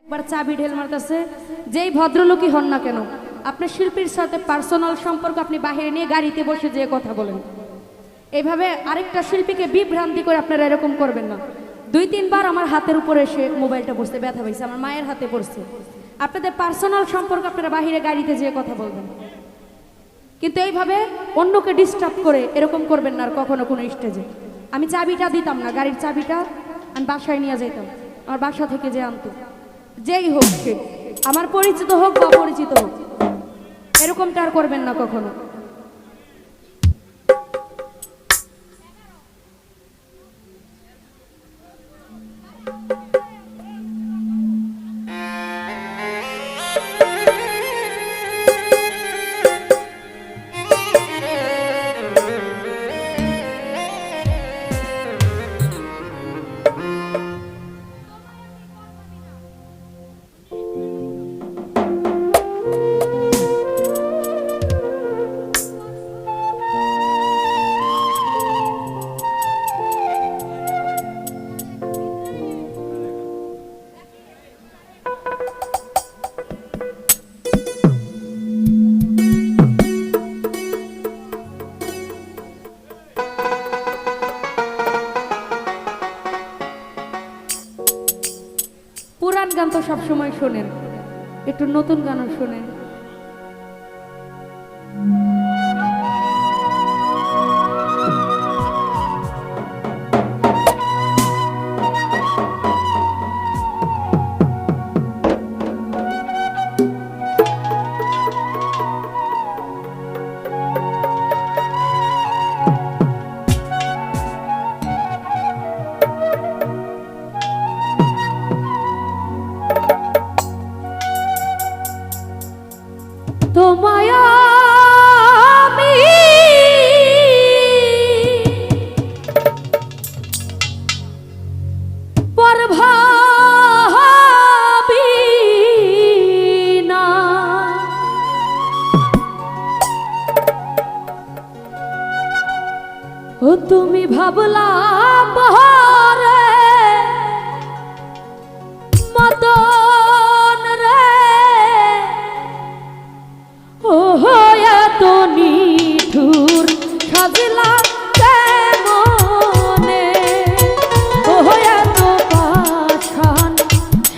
একবার চাবি ঢেল মারতেছে, যেই ভদ্রলোকই হন না কেন আপনার শিল্পীর সাথে পার্সোনাল সম্পর্ক আপনি বাহিরে নিয়ে গাড়িতে বসে যেয়ে কথা বলেন। এইভাবে আরেকটা শিল্পীকে বিভ্রান্তি করে আপনারা এরকম করবেন না। 2-3 বার আমার হাতের উপরে এসে মোবাইলটা বসতে ব্যথা পাইছে, আমার মায়ের হাতে পড়ছে। আপনাদের পার্সোনাল সম্পর্ক আপনারা বাহিরে গাড়িতে যেয়ে কথা বলবেন, কিন্তু এইভাবে অন্যকে ডিস্টার্ব করে এরকম করবেন না আর কখনো কোনো স্টেজে। আমি চাবিটা দিতাম না, গাড়ির চাবিটা আমি বাসায় নিয়ে যেতাম, আমার বাসা থেকে যে আনতো, যেই হোক সে, আমার পরিচিত হোক বা অপরিচিত হোক, এরকমটা আর করবেন না কখনো। পুরান গান তো সবসময় শোনেন, একটু নতুন গানও শোনেন। তোমায় আমি পর ভাবি না, ও তুমি ভাবলা পরে মতন রে, ও এত নিঠুর সাজলা কেমনে, ও এত পাষাণ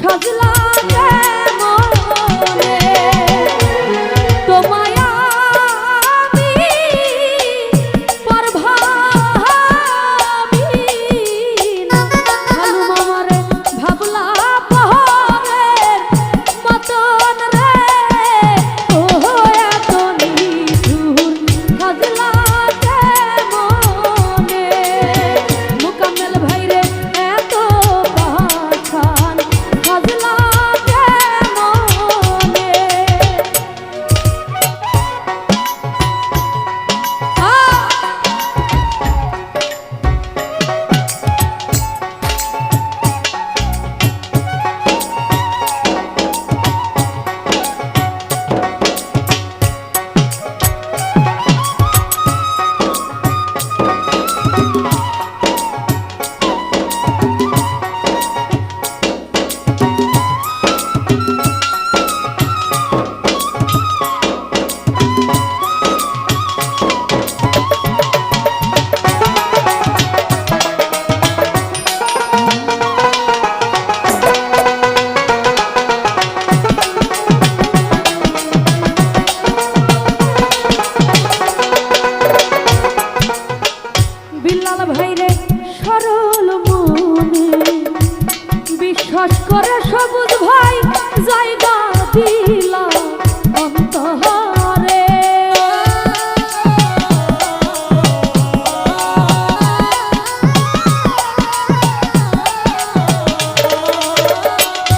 সাজলা কেমনে, তোমায় আমি পর ভাবি না, ভালু মামারে ভাবলা পরের মতন রে, ও এত নিঠুর সাজলা কেমনে, মোকাম্মেল ভাইরে এত পাষাণ সাজলা কেমনে। বিল্লাল ভাইরে সরল মনে বিশ্বাস করে সবুজ ভাই জায়গা দিলা অন্তরে,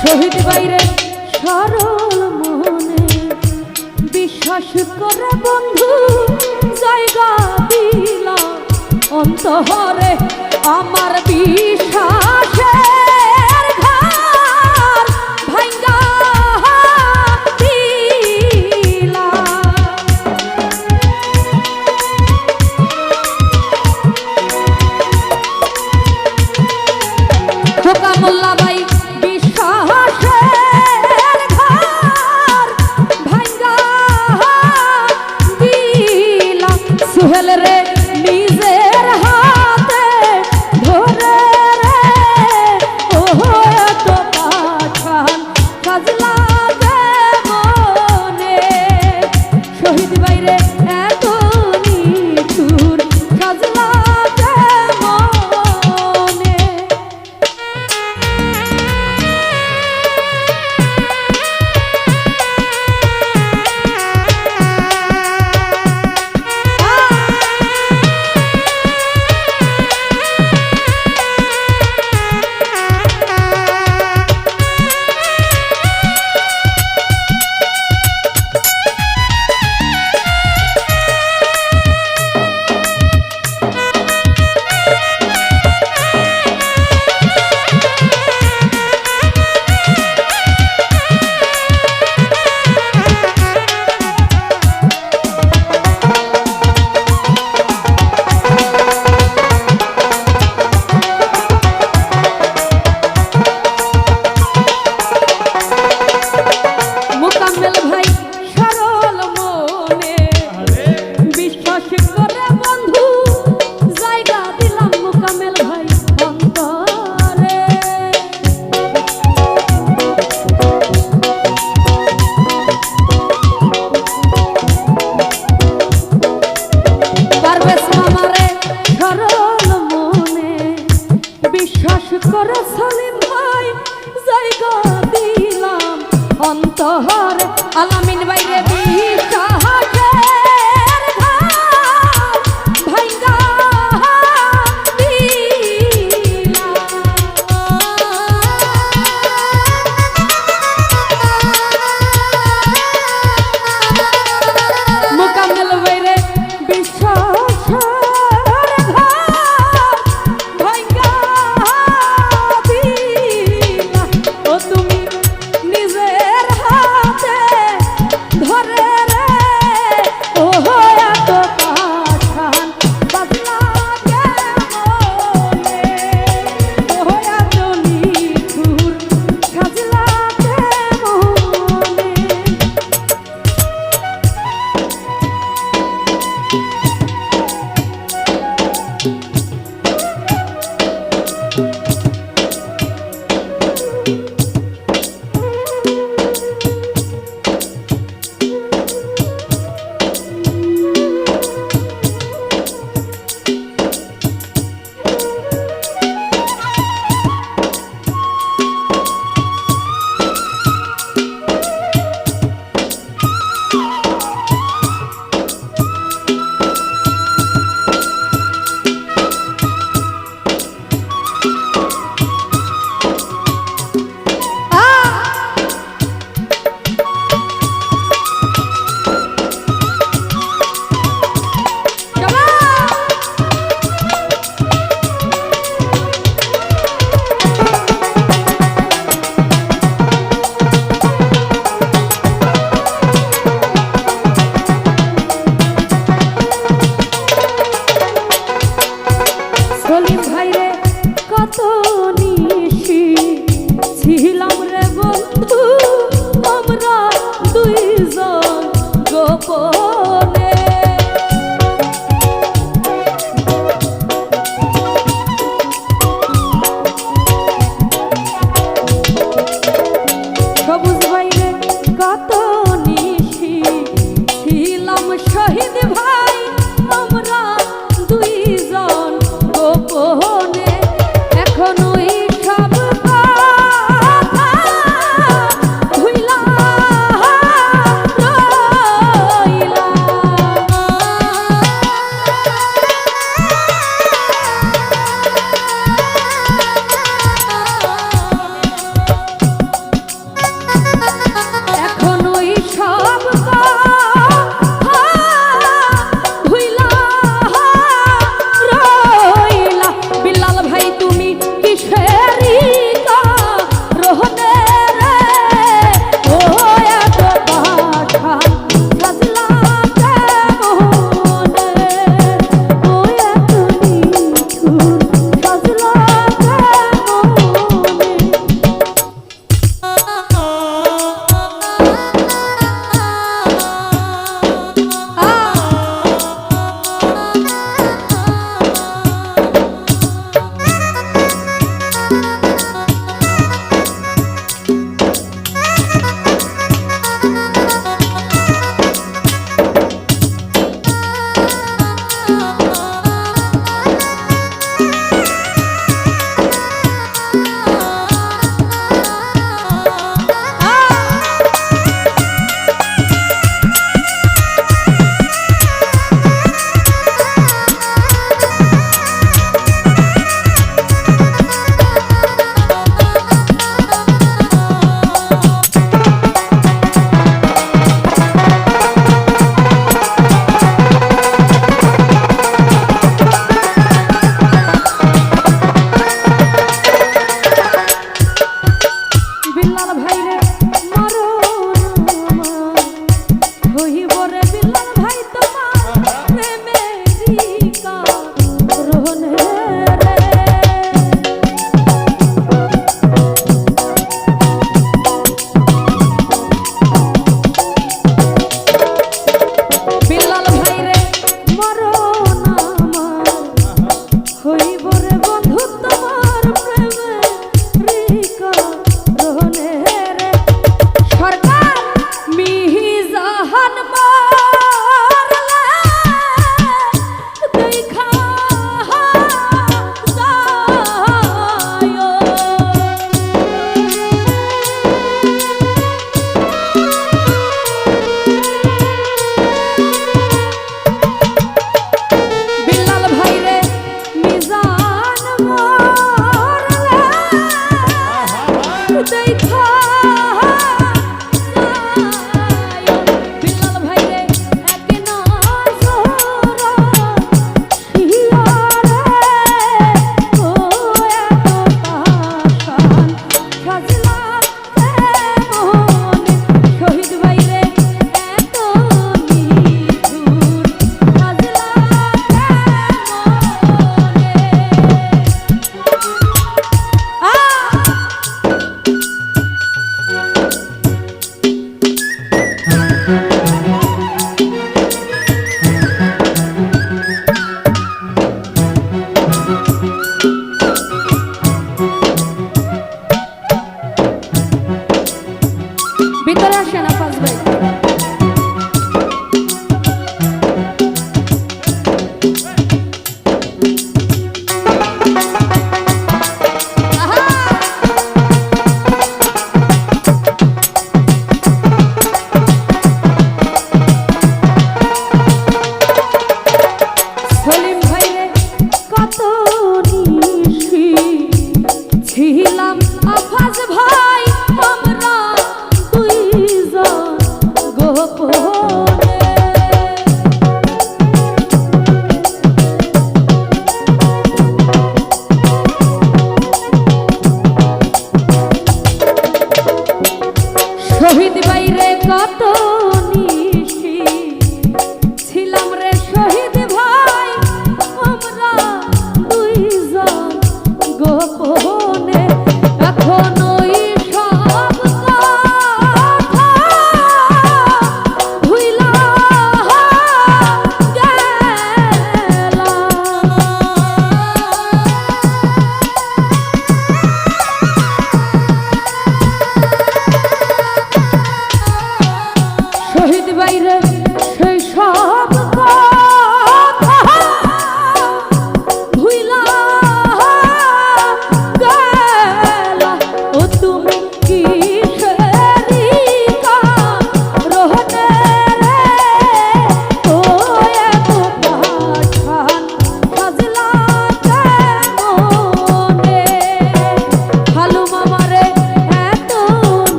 শহীদ ভাইরে সরল মনে বিশ্বাস করে বন্ধু জায়গা দিলা অন্তরে, আমার বিশ্বাসের ঘর ভাঙ্গা দিলা, খোকা মোল্লা ভাই বিশ্বাসের সবুজ বাইরে কত নিশি ছিলাম শহীদ ভাই আমরা দুইজন গোপনে এখন ওই সব কথা ভুইলা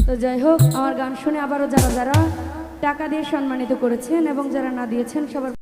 তো যাই হোক, আমার গান শুনে আবারও যারা যারা টাকা দিয়ে সম্মানিত করেছেন এবং যারা না দিয়েছেন সবার